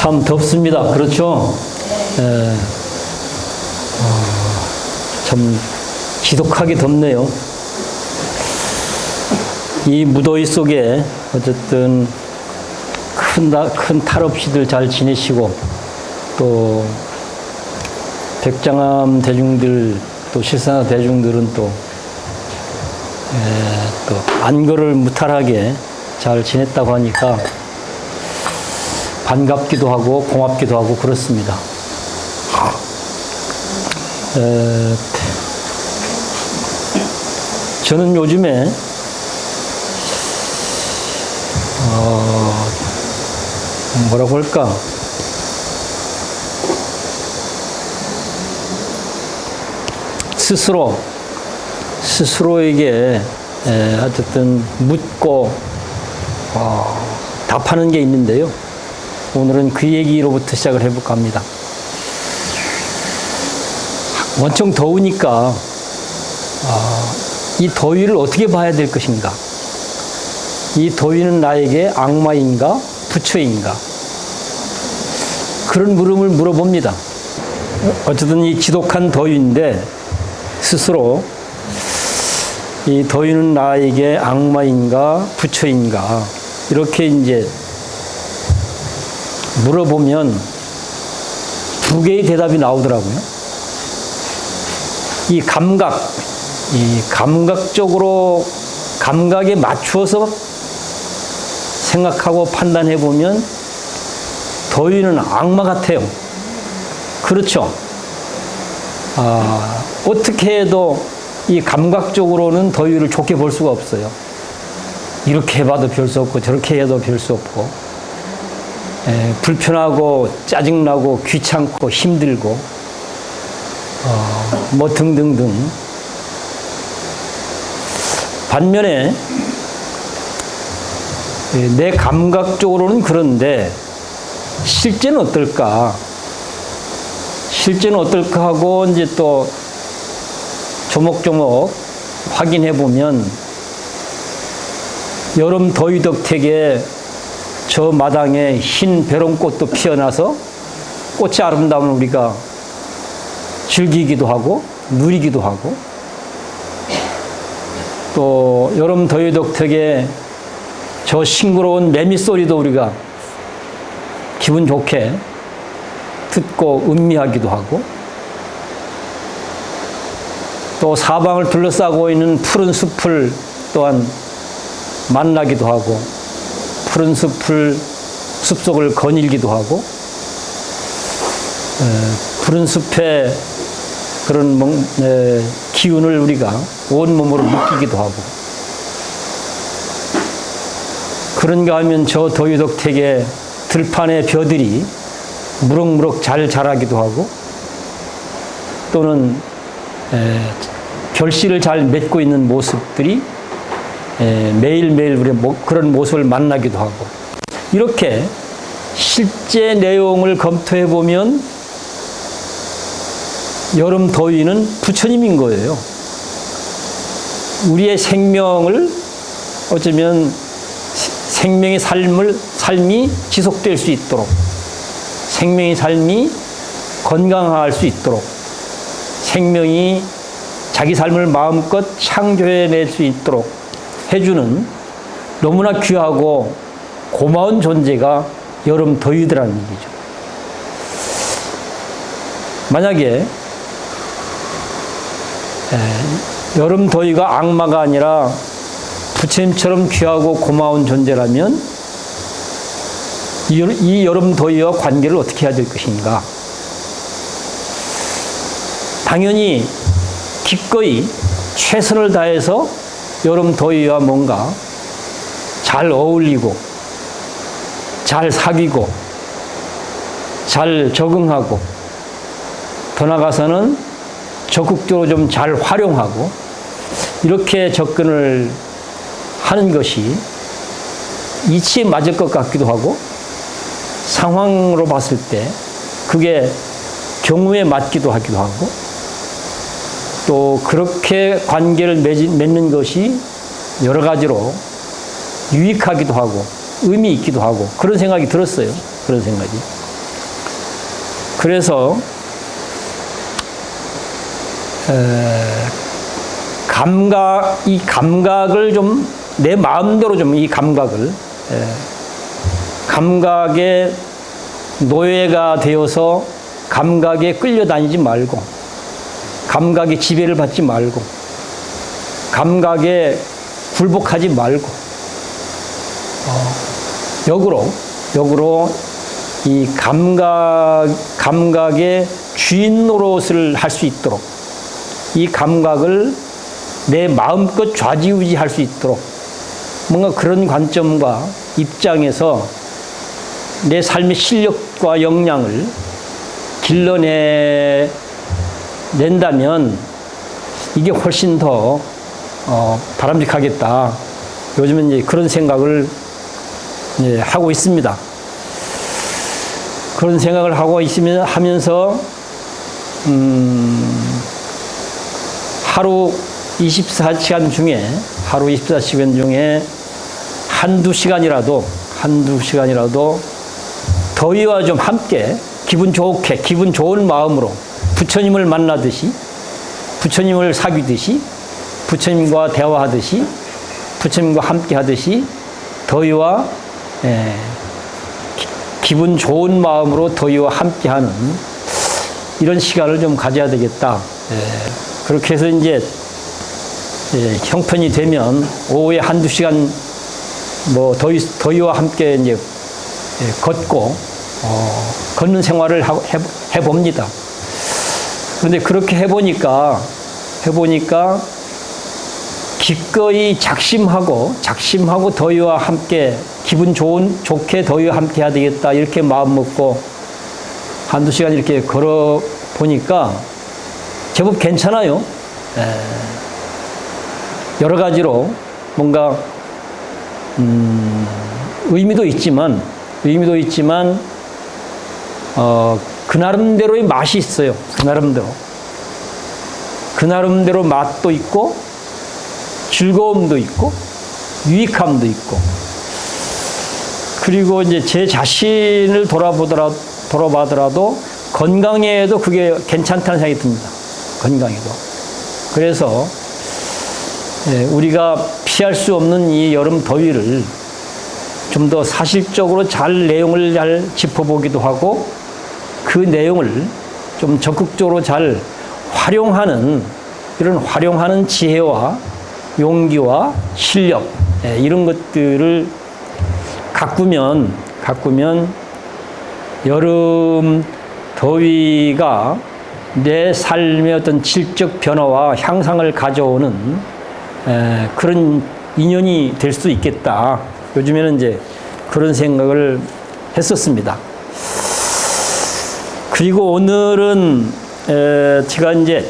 참 덥습니다. 그렇죠? 참 지독하게 덥네요. 이 무더위 속에 어쨌든 큰 탈 없이들 잘 지내시고, 또 백장암 대중들, 또 실산화 대중들은 또 안거를 무탈하게 잘 지냈다고 하니까 반갑기도 하고 고맙기도 하고 그렇습니다. 저는 요즘에 뭐라고 할까? 스스로에게 어쨌든 묻고 답하는 게 있는데요. 오늘은 그 얘기로부터 시작을 해볼까 합니다. 원청 더우니까 이 더위를 어떻게 봐야 될 것인가? 이 더위는 나에게 악마인가 부처인가? 그런 물음을 물어봅니다. 어쨌든 이 지독한 더위인데 스스로 이 더위는 나에게 악마인가 부처인가 이렇게 이제 물어보면 두 개의 대답이 나오더라고요. 이 감각적으로 감각에 맞추어서 생각하고 판단해 보면 더위는 악마 같아요. 그렇죠? 어떻게 해도 이 감각적으로는 더위를 좋게 볼 수가 없어요. 이렇게 해봐도 별 수 없고 저렇게 해도 별 수 없고 불편하고 짜증나고 귀찮고 힘들고 뭐 등등등. 반면에 내 감각적으로는 그런데 실제는 어떨까? 실제는 어떨까 하고 이제 또 조목조목 확인해 보면 여름 더위 덕택에 저 마당에 흰 벼롱꽃도 피어나서 꽃이 아름다움을 우리가 즐기기도 하고 누리기도 하고, 또 여름 더위 덕택에 저 싱그러운 매미 소리도 우리가 기분 좋게 듣고 음미하기도 하고, 또 사방을 둘러싸고 있는 푸른 숲을 또한 만나기도 하고, 푸른 숲속을 거닐기도 하고, 푸른 숲의 그런 기운을 우리가 온몸으로 느끼기도 하고, 그런가 하면 저 더위 덕택에 들판의 벼들이 무럭무럭 잘 자라기도 하고, 또는 결실을 잘 맺고 있는 모습들이 매일매일 우리 그런 모습을 만나기도 하고, 이렇게 실제 내용을 검토해 보면 여름 더위는 부처님인 거예요. 우리의 생명을 어쩌면 생명의 삶이 지속될 수 있도록, 생명의 삶이 건강할 수 있도록, 생명이 자기 삶을 마음껏 창조해낼 수 있도록 해주는 너무나 귀하고 고마운 존재가 여름 더위더라는 얘기죠. 만약에 여름 더위가 악마가 아니라 부처님처럼 귀하고 고마운 존재라면 이 여름 더위와 관계를 어떻게 해야 될 것인가? 당연히 기꺼이 최선을 다해서 여름 더위와 뭔가 잘 어울리고 잘 사귀고 잘 적응하고, 더 나아가서는 적극적으로 좀 잘 활용하고 이렇게 접근을 하는 것이 이치에 맞을 것 같기도 하고, 상황으로 봤을 때 그게 경우에 맞기도 하기도 하고, 또 그렇게 관계를 맺는 것이 여러 가지로 유익하기도 하고 의미 있기도 하고, 그런 생각이 들었어요. 그런 생각이. 그래서 이 감각을 좀 내 마음대로 좀 이 감각의 노예가 되어서 감각에 끌려다니지 말고, 감각의 지배를 받지 말고, 감각에 굴복하지 말고, 역으로 이 감각의 주인 노릇을 할 수 있도록, 이 감각을 내 마음껏 좌지우지할 수 있도록 뭔가 그런 관점과 입장에서 내 삶의 실력과 역량을 길러낸다면 이게 훨씬 더 바람직하겠다. 요즘은 이제 그런 생각을 하고 있습니다. 그런 생각을 하고 하면서 하루 24시간 중에 한두 시간이라도 더위와 좀 함께 기분 좋은 마음으로 부처님을 만나듯이, 부처님을 사귀듯이, 부처님과 대화하듯이, 부처님과 함께 하듯이 더위와 기분 좋은 마음으로 더위와 함께하는 이런 시간을 좀 가져야 되겠다. 그렇게 해서 이제 형편이 되면 오후에 한두 시간 더위와 함께 이제 걷는 생활을 해봅니다. 그런데 그렇게 해보니까 기꺼이 작심하고 더위와 함께 기분 좋게 더위와 함께 해야 되겠다 이렇게 마음 먹고 한두 시간 이렇게 걸어 보니까 제법 괜찮아요. 여러 가지로 뭔가 의미도 있지만 그 나름대로의 맛이 있어요. 그 나름대로 맛도 있고 즐거움도 있고 유익함도 있고, 그리고 이제 제 자신을 돌아보더라도 건강에도 그게 괜찮다는 생각이 듭니다. 건강에도. 그래서 우리가 피할 수 없는 이 여름 더위를 좀 더 사실적으로 내용을 잘 짚어보기도 하고, 그 내용을 좀 적극적으로 잘 활용하는 지혜와 용기와 실력, 이런 것들을 가꾸면 여름 더위가 내 삶의 어떤 질적 변화와 향상을 가져오는 그런 인연이 될 수 있겠다. 요즘에는 이제 그런 생각을 했었습니다. 그리고 오늘은 제가 이제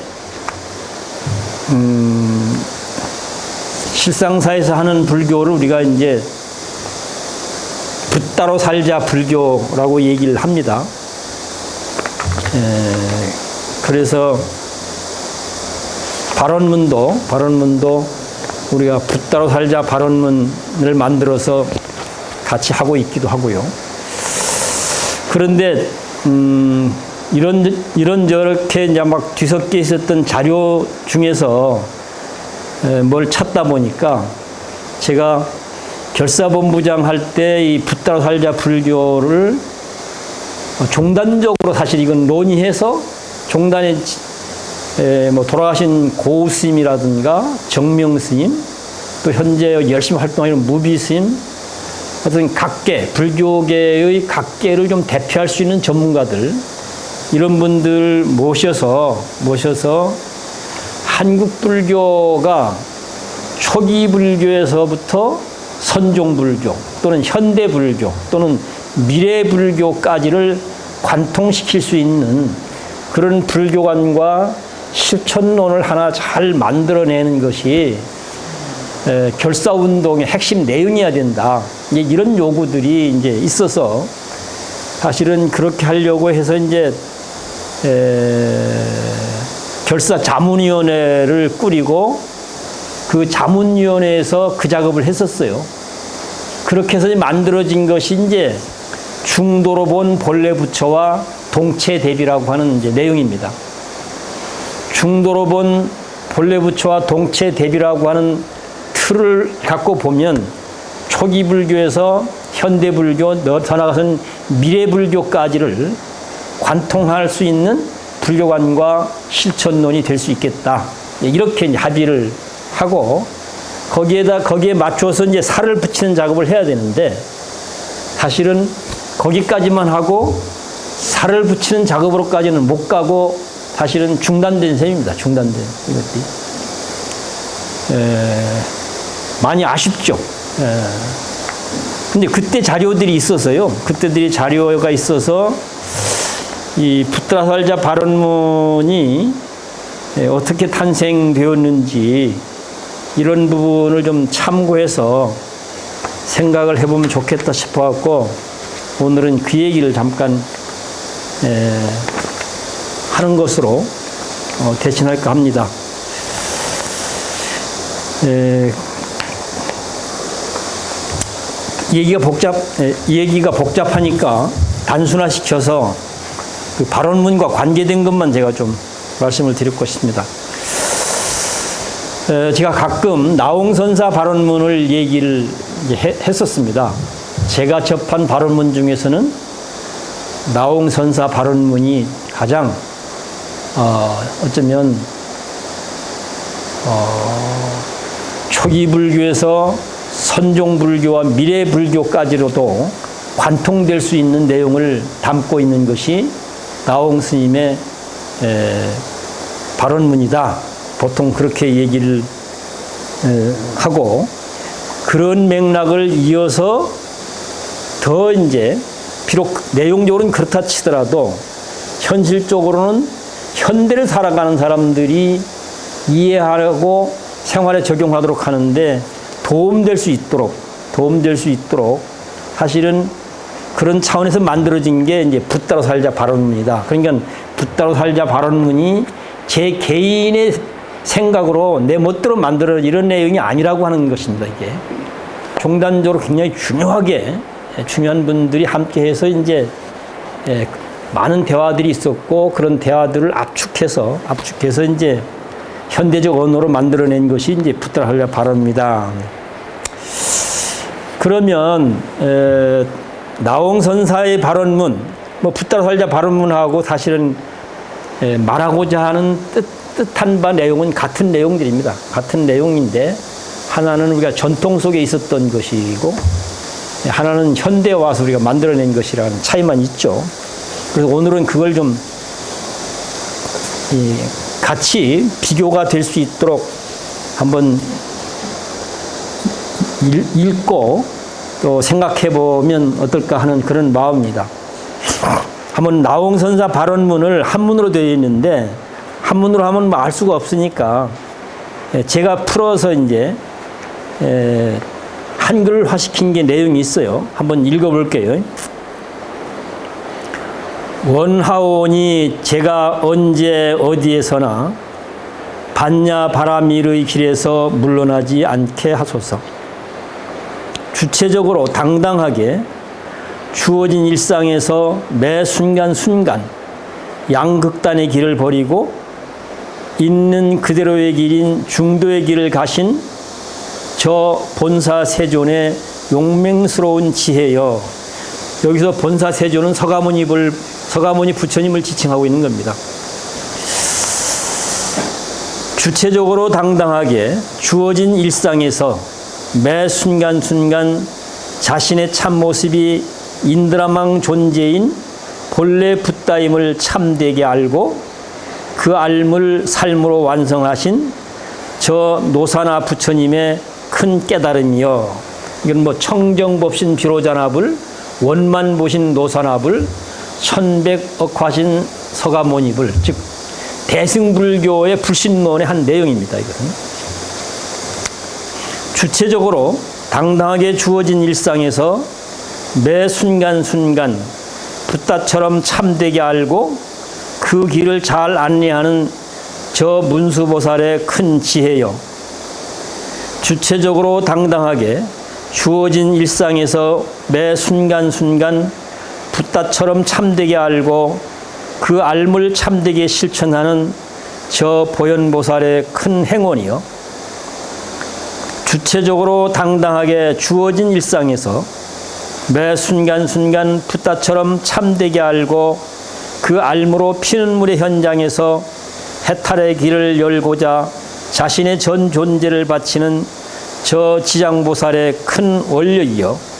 실상사에서 하는 불교를 우리가 이제 붓다로 살자 불교라고 얘기를 합니다. 그래서 발언문도 우리가 붓다로 살자 발언문을 만들어서 같이 하고 있기도 하고요. 그런데 이런저렇게 이제 막 뒤섞여 있었던 자료 중에서 뭘 찾다 보니까 제가 결사본부장 할 때 이 붓다로 살자 불교를 종단적으로 사실 이건 논의해서 종단에 돌아가신 고우 스님이라든가 정명 스님, 또 현재 열심히 활동하는 무비 스님, 어떤 불교계의 각계를 좀 대표할 수 있는 전문가들, 이런 분들 모셔서 한국 불교가 초기 불교에서부터 선종 불교 또는 현대 불교 또는 미래 불교까지를 관통시킬 수 있는 그런 불교관과 실천론을 하나 잘 만들어내는 것이 결사운동의 핵심 내용이어야 된다. 이제 이런 요구들이 이제 있어서 사실은 그렇게 하려고 해서 이제 결사 자문위원회를 꾸리고 그 자문위원회에서 그 작업을 했었어요. 그렇게 해서 만들어진 것이 이제 중도로 본 본래 부처와 동체 대비라고 하는 이제 내용입니다. 중도로 본 본래 부처와 동체 대비라고 하는 틀을 갖고 보면 초기 불교에서 현대 불교, 더 나아가서는 미래 불교까지를 관통할 수 있는 불교관과 실천론이 될 수 있겠다. 이렇게 이제 합의를 하고 거기에 맞춰서 이제 살을 붙이는 작업을 해야 되는데 사실은 거기까지만 하고 살을 붙이는 작업으로까지는 못 가고 사실은 중단된 셈입니다. 중단된 이것들이. 많이 아쉽죠. 근데 그때 자료들이 있어서요. 그때들이 자료가 있어서 이 붓다살자 발언문이 어떻게 탄생되었는지 이런 부분을 좀 참고해서 생각을 해보면 좋겠다 싶어갖고 오늘은 그 얘기를 잠깐 하는 것으로 대신할까 합니다. 얘기가 복잡하니까 단순화시켜서 그 발언문과 관계된 것만 제가 좀 말씀을 드릴 것입니다. 제가 가끔 나홍선사 발언문을 얘기를 했었습니다. 제가 접한 발언문 중에서는 나홍선사 발언문이 가장 어쩌면 초기 불교에서 선종 불교와 미래 불교까지로도 관통될 수 있는 내용을 담고 있는 것이 나홍 스님의 발언문이다. 보통 그렇게 얘기를 하고 그런 맥락을 이어서 더 이제 비록 내용적으로는 그렇다 치더라도 현실적으로는 현대를 살아가는 사람들이 이해하고 생활에 적용하도록 하는데 도움될 수 있도록 사실은 그런 차원에서 만들어진 게 이제 붓다로 살자 발언문이다. 그러니까 붓다로 살자 발언문이 제 개인의 생각으로 내 멋대로 만들어 이런 내용이 아니라고 하는 것입니다. 이게 종단적으로 굉장히 중요한 분들이 함께해서 이제 많은 대화들이 있었고 그런 대화들을 압축해서 이제 현대적 언어로 만들어낸 것이 이제 붓다로 살자 발언입니다. 그러면 나홍선사의 발언문, 붓다로 살자 발언문하고 사실은 말하고자 하는 뜻한 바 내용은 같은 내용들입니다. 같은 내용인데 하나는 우리가 전통 속에 있었던 것이고 하나는 현대에 와서 우리가 만들어낸 것이라는 차이만 있죠. 그래서 오늘은 그걸 좀 같이 비교가 될 수 있도록 한번 읽고 또 생각해 보면 어떨까 하는 그런 마음입니다. 한번 나홍선사 발언문을 한문으로 되어 있는데 한문으로 하면 알 수가 없으니까 제가 풀어서 이제 한글화시킨 게 내용이 있어요. 한번 읽어볼게요. 원하오니 제가 언제 어디에서나 반야 바라밀의 길에서 물러나지 않게 하소서. 주체적으로 당당하게 주어진 일상에서 매 순간순간 양극단의 길을 버리고 있는 그대로의 길인 중도의 길을 가신 저 본사 세존의 용맹스러운 지혜여. 여기서 본사 세존은 서가모니 부처님을 지칭하고 있는 겁니다. 주체적으로 당당하게 주어진 일상에서 매 순간순간 자신의 참모습이 인드라망 존재인 본래 붓다임을 참되게 알고 그 알물 삶으로 완성하신 저 노사나 부처님의 큰 깨달음이여. 이건 청정법신 비로자나불 원만보신 노사나불 천백억화신 서가모니불, 즉 대승불교의 불신론의 한 내용입니다. 이것은 주체적으로 당당하게 주어진 일상에서 매 순간순간 붓다처럼 참되게 알고 그 길을 잘 안내하는 저 문수보살의 큰 지혜여. 주체적으로 당당하게 주어진 일상에서 매 순간순간 붓다처럼 참되게 알고 그 알물 참되게 실천하는 저 보현보살의 큰 행원이요. 주체적으로 당당하게 주어진 일상에서 매 순간순간 붓다처럼 참되게 알고 그 알무로 피는 물의 현장에서 해탈의 길을 열고자 자신의 전 존재를 바치는 저 지장보살의 큰 원력이요.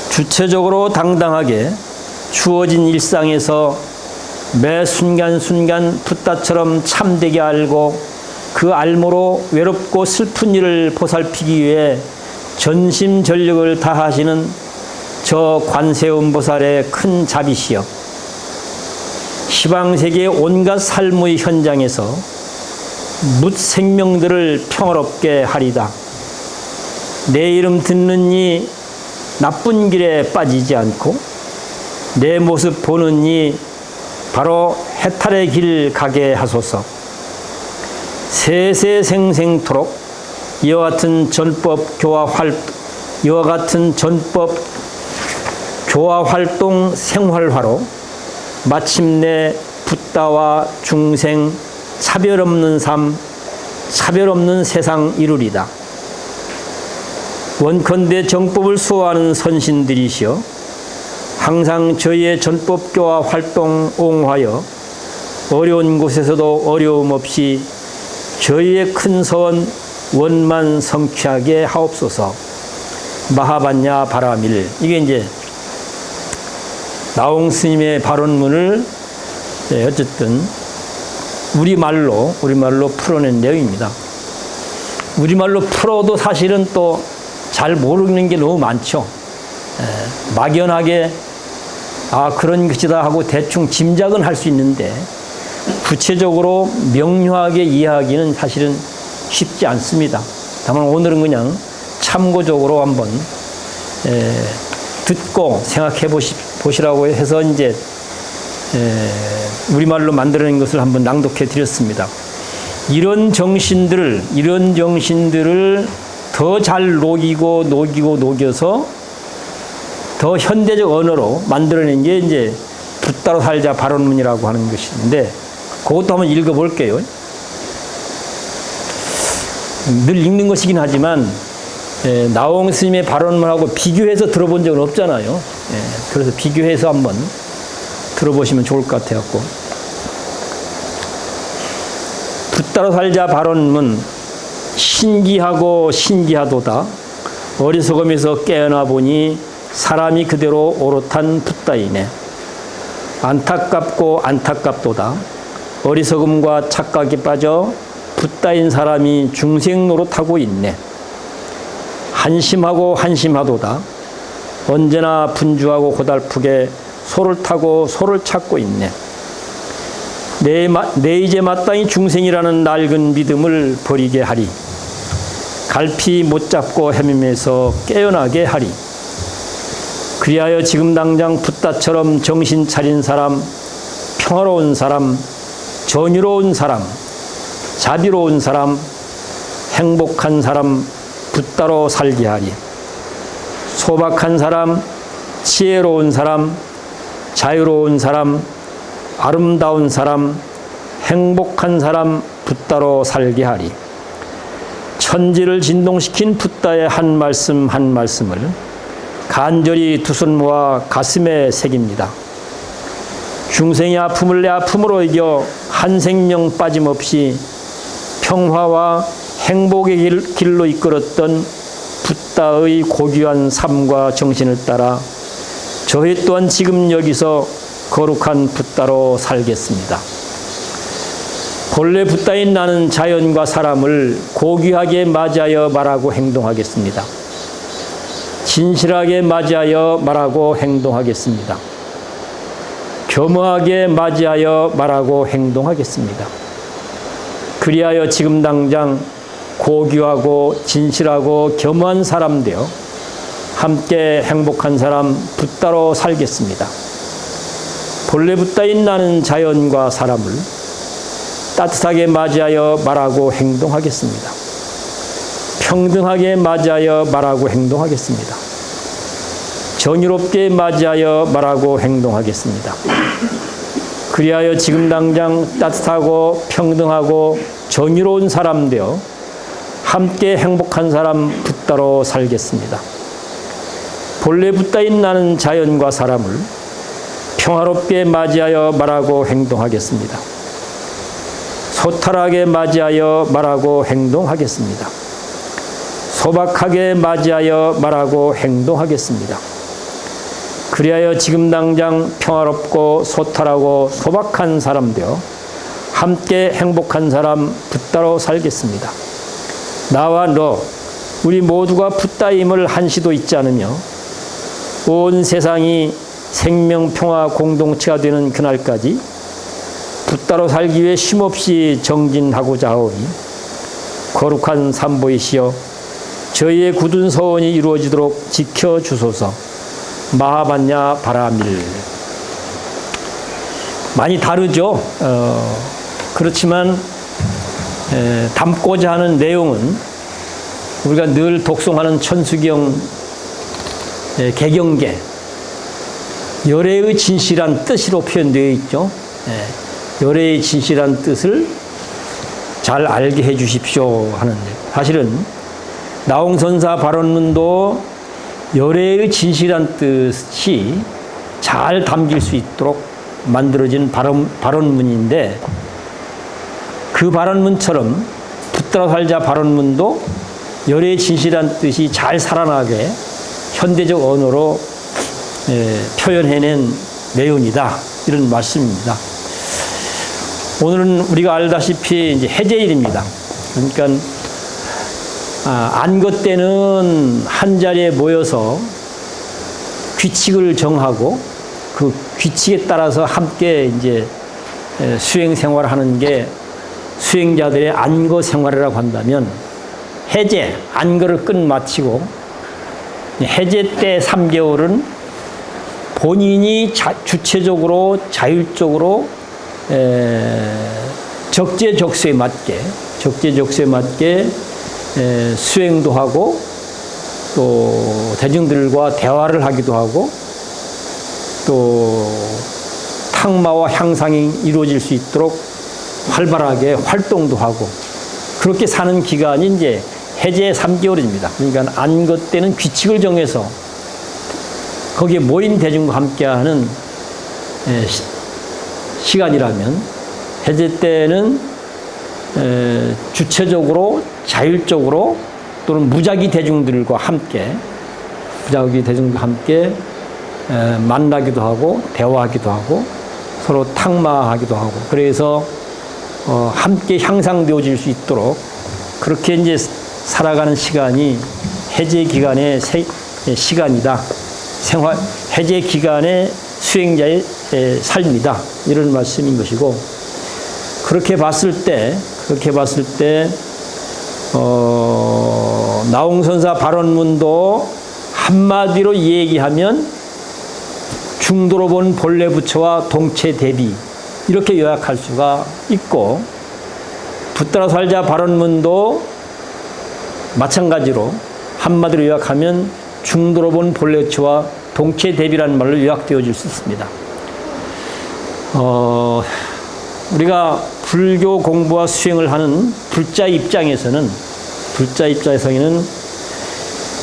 주체적으로 당당하게 주어진 일상에서 매 순간순간 붓다처럼 참되게 알고 그 알무로 외롭고 슬픈 일을 보살피기 위해 전심전력을 다하시는 저 관세음보살의 큰 자비시여. 시방세계의 온갖 삶의 현장에서 뭇 생명들을 평화롭게 하리다. 내 이름 듣는 이 나쁜 길에 빠지지 않고 내 모습 보는 이 바로 해탈의 길 가게 하소서. 세세생생토록 이와 같은 전법 교화 활동 생활화로 마침내 붓다와 중생 차별 없는 삶, 차별 없는 세상 이루리다. 원컨대 정법을 수호하는 선신들이시여 항상 저희의 전법교화 활동 옹호하여 어려운 곳에서도 어려움 없이 저희의 큰 서원 원만 성취하게 하옵소서. 마하반야 바라밀. 이게 이제 나홍 스님의 발언문을 어쨌든 우리말로 풀어낸 내용입니다. 우리말로 풀어도 사실은 또 잘 모르는 게 너무 많죠. 막연하게 그런 것이다 하고 대충 짐작은 할 수 있는데 구체적으로 명료하게 이해하기는 사실은 쉽지 않습니다. 다만 오늘은 그냥 참고적으로 한번 듣고 생각해 보시라고 해서 이제 우리말로 만들어낸 것을 한번 낭독해 드렸습니다. 이런 정신들을 더 잘 녹여서 더 현대적 언어로 만들어낸 게 이제 붓다로 살자 발언문이라고 하는 것인데 그것도 한번 읽어볼게요. 늘 읽는 것이긴 하지만 나홍 스님의 발언문하고 비교해서 들어본 적은 없잖아요. 그래서 비교해서 한번 들어보시면 좋을 것 같아갖고. 붓다로 살자 발언문. 신기하고 신기하도다. 어리석음에서 깨어나 보니 사람이 그대로 오롯한 붓다이네. 안타깝고 안타깝도다. 어리석음과 착각에 빠져 붓다인 사람이 중생 노릇하고 있네. 한심하고 한심하도다. 언제나 분주하고 고달프게 소를 타고 소를 찾고 있네. 내 이제 마땅히 중생이라는 낡은 믿음을 버리게 하리. 갈피 못 잡고 헤매면서 깨어나게 하리. 그리하여 지금 당장 붓다처럼 정신 차린 사람, 평화로운 사람, 전유로운 사람, 자비로운 사람, 행복한 사람, 붓다로 살게 하리. 소박한 사람, 지혜로운 사람, 자유로운 사람, 아름다운 사람, 행복한 사람, 붓다로 살게 하리. 천지를 진동시킨 붓다의 한 말씀 한 말씀을 간절히 두 손 모아 가슴에 새깁니다. 중생의 아픔을 내 아픔으로 이겨 한 생명 빠짐없이 평화와 행복의 길로 이끌었던 붓다의 고귀한 삶과 정신을 따라 저희 또한 지금 여기서 거룩한 붓다로 살겠습니다. 본래 붓다인 나는 자연과 사람을 고귀하게 맞이하여 말하고 행동하겠습니다. 진실하게 맞이하여 말하고 행동하겠습니다. 겸허하게 맞이하여 말하고 행동하겠습니다. 그리하여 지금 당장 고귀하고 진실하고 겸허한 사람 되어 함께 행복한 사람 붓다로 살겠습니다. 본래 붓다인 나는 자연과 사람을 따뜻하게 맞이하여 말하고 행동하겠습니다. 평등하게 맞이하여 말하고 행동하겠습니다. 정의롭게 맞이하여 말하고 행동하겠습니다. 그리하여 지금 당장 따뜻하고 평등하고 정의로운 사람 되어 함께 행복한 사람 붙들어 살겠습니다. 본래 붙들인 나는 자연과 사람을 평화롭게 맞이하여 말하고 행동하겠습니다. 소탈하게 맞이하여 말하고 행동하겠습니다. 소박하게 맞이하여 말하고 행동하겠습니다. 그리하여 지금 당장 평화롭고 소탈하고 소박한 사람 되어 함께 행복한 사람 붙들어 살겠습니다. 나와 너, 우리 모두가 붙다임을 한시도 잊지 않으며 온 세상이 생명 평화 공동체가 되는 그날까지 붙들어 살기 위해 쉼없이 정진하고자 하오니 거룩한 삼보이시여 저희의 굳은 소원이 이루어지도록 지켜주소서. 마하반야 바라밀. 많이 다르죠. 그렇지만 담고자 하는 내용은 우리가 늘 독송하는 천수경 개경계 열애의 진실한 뜻으로 표현되어 있죠. 열애의 진실한 뜻을 잘 알게 해 주십시오 하는데, 사실은 나홍선사 발언문도 열애의 진실한 뜻이 잘 담길 수 있도록 만들어진 발언문인데, 그 발언문처럼 붙들어 살자 발언문도 열애의 진실한 뜻이 잘 살아나게 현대적 언어로 표현해낸 내용이다, 이런 말씀입니다. 오늘은 우리가 알다시피 이제 해제일입니다. 그러니까 안거 때는 한 자리에 모여서 규칙을 정하고 그 규칙에 따라서 함께 이제 수행 생활을 하는 게 수행자들의 안거 생활이라고 한다면, 해제, 안거를 끝마치고 해제 때 3개월은 본인이 주체적으로 자율적으로 적재적소에 맞게 수행도 하고 또 대중들과 대화를 하기도 하고 또 탕마와 향상이 이루어질 수 있도록 활발하게 활동도 하고, 그렇게 사는 기간이 이제 해제 3개월입니다. 그러니까 안거 때는 규칙을 정해서 거기에 모인 대중과 함께하는 시간이라면, 해제 때는 주체적으로 자율적으로 또는 무작위 대중들과 함께 만나기도 하고 대화하기도 하고 서로 탕마하기도 하고, 그래서 함께 향상되어질 수 있도록 그렇게 이제 살아가는 시간이 해제 기간의 시간이다. 해제 기간의 수행자의 삶이다, 이런 말씀인 것이고, 그렇게 봤을 때 나홍선사 발언문도 한마디로 얘기하면 중도로 본 본래 부처와 동체 대비, 이렇게 요약할 수가 있고, 붙들어 살자 발언문도 마찬가지로 한마디로 요약하면 중도로 본 본래 부처와 동체 대비라는 말로 요약되어질 수 있습니다. 우리가 불교 공부와 수행을 하는 불자 입장에서는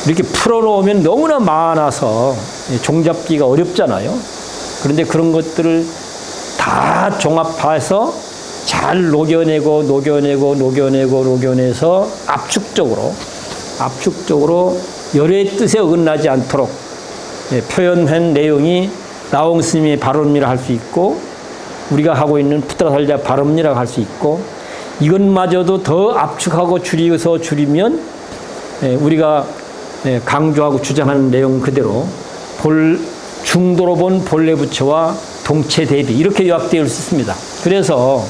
이렇게 풀어놓으면 너무나 많아서 종잡기가 어렵잖아요. 그런데 그런 것들을 다 종합해서 잘 녹여내서 압축적으로 열의 뜻에 어긋나지 않도록 표현한 내용이 나홍 스님의 발언이라 할 수 있고, 우리가 하고 있는 붙들어 살자 발언이라고 할 수 있고, 이것마저도 더 압축하고 줄이면 우리가 강조하고 주장하는 내용 그대로 중도로 본 본래 부처와 동체 대비, 이렇게 요약되어 있습니다. 그래서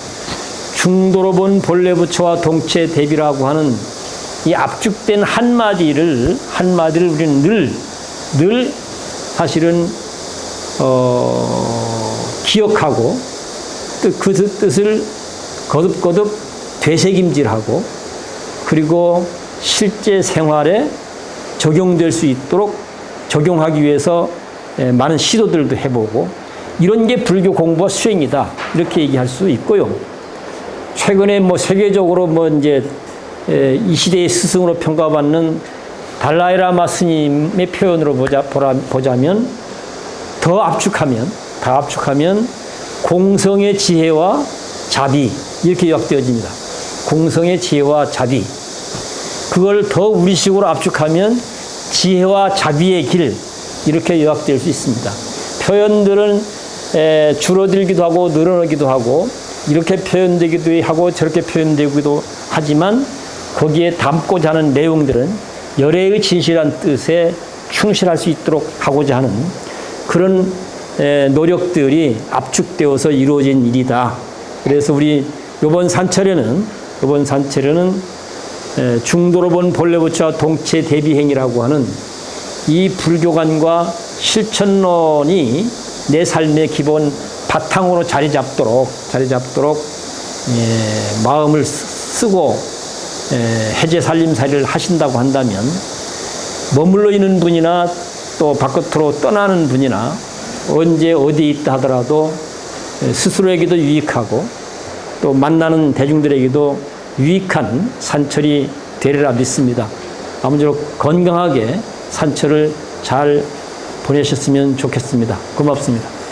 중도로 본 본래 부처와 동체 대비라고 하는 이 압축된 한마디를 우리는 늘 사실은 기억하고 그 뜻을 거듭 되새김질하고, 그리고 실제 생활에 적용될 수 있도록 적용하기 위해서 많은 시도들도 해보고 이런 게 불교 공부와 수행이다 이렇게 얘기할 수 있고요. 최근에 뭐 세계적으로 뭐 이제 이 시대의 스승으로 평가받는 달라이라마 스님의 표현으로 보자면 더 압축하면 공성의 지혜와 자비 이렇게 요약되어집니다. 공성의 지혜와 자비. 그걸 더 우리식으로 압축하면 지혜와 자비의 길 이렇게 요약될 수 있습니다. 표현들은 줄어들기도 하고 늘어나기도 하고 이렇게 표현되기도 하고 저렇게 표현되기도 하지만 거기에 담고자 하는 내용들은 열애의 진실한 뜻에 충실할 수 있도록 하고자 하는 그런 노력들이 압축되어서 이루어진 일이다. 그래서 우리 이번 산철에는 중도로 본 본래부처와 동체 대비행이라고 하는 이 불교관과 실천론이 내 삶의 기본 바탕으로 자리 잡도록 마음을 쓰고 해제 살림살이를 하신다고 한다면 머물러 있는 분이나 또 바깥으로 떠나는 분이나 언제 어디 있다 하더라도 스스로에게도 유익하고 또 만나는 대중들에게도 유익한 산철이 되리라 믿습니다. 아무쪼록 건강하게 산철을 잘 보내셨으면 좋겠습니다. 고맙습니다.